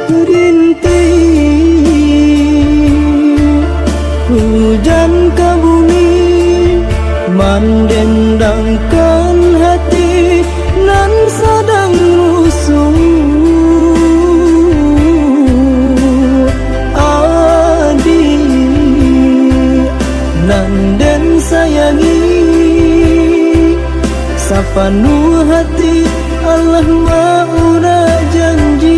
Rintih hujan ke bumi mendendangkan hati nan sedang rusuh. Adik nan den sayangi sapenuh hati Allah mauna janji.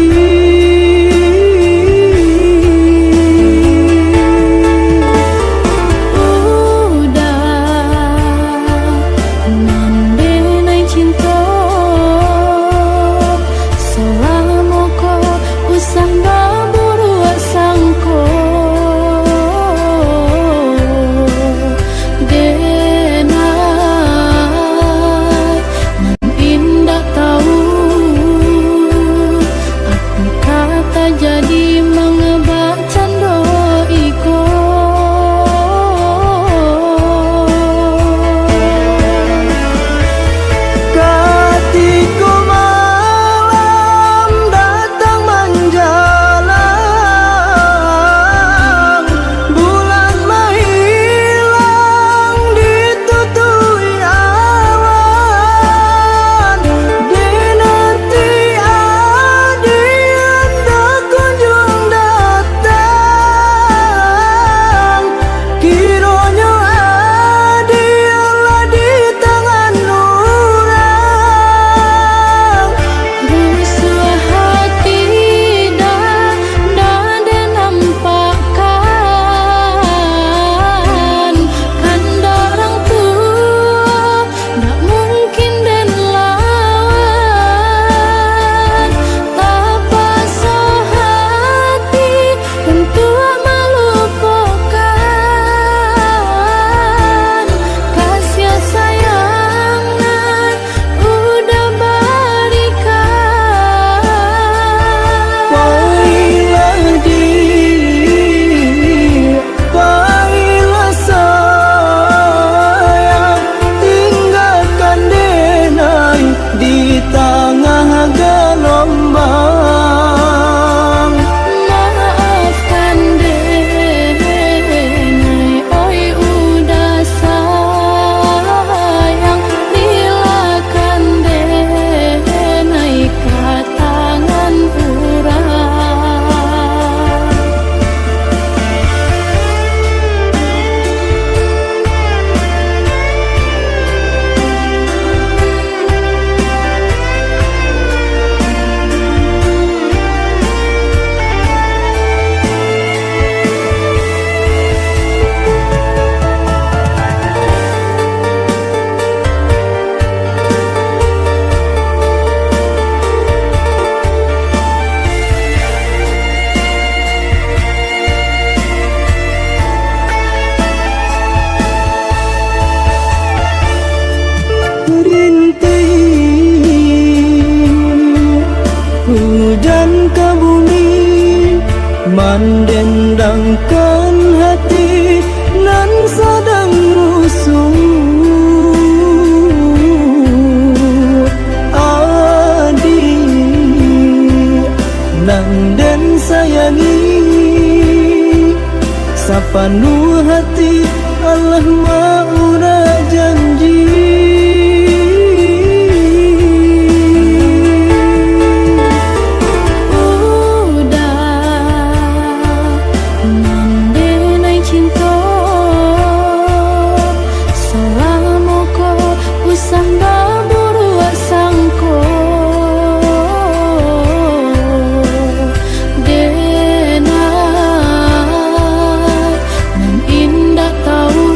Hujan ke bumi mendendangkan hati nan sedang rusuh. Adik nan den sayangi sapenuh hati Allah mauna janji. Indah tahu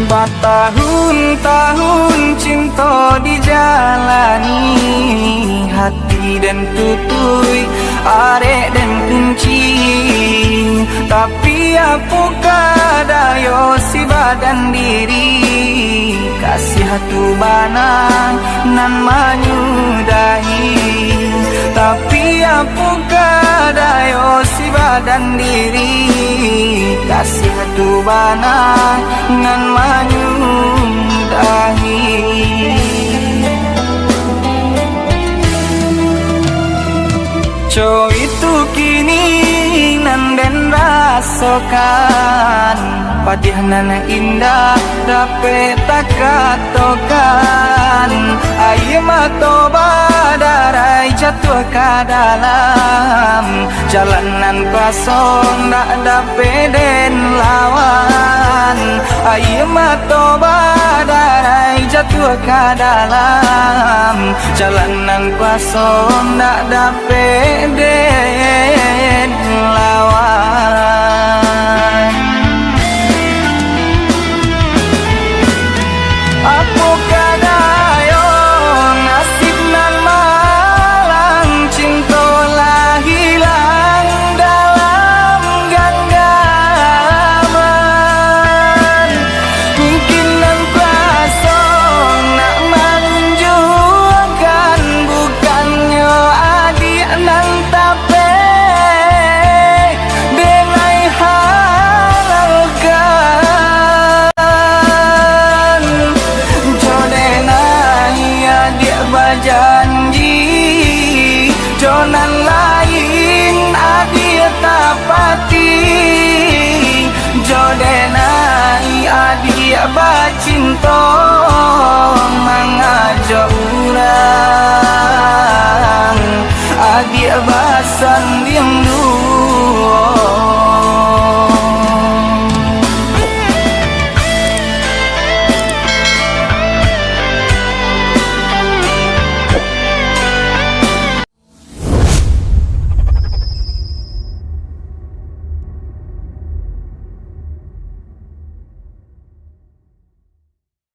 Bertahun-tahun cinta dijalani, hati dan tutui, arek dan kunci. Tapi apakah daya si badan diri, kasih hatu banang nan menyudahi. Tapi apakah daya si badan diri, kasih hatu banang nan menyudahi. Co itu kini nan den rasakan, padih nan indah dapat tak katakan. Air mata badarai jatuh ke dalam jalanan kosong, tak dapat den lawan. Air mata badarai jatuh ke dalam jalanan kosong, tak dapat den lawan. Apakah daya nasib nan malang, cinta lah hilang dalam genggaman. Mungkin nan kuasa nak menunjukkan, bukannya adik nan tapi dengai halalkan. Jodenai adik berjanji, jonan lain adik tak pati. Jodenai adik bercinta, mengajak urang.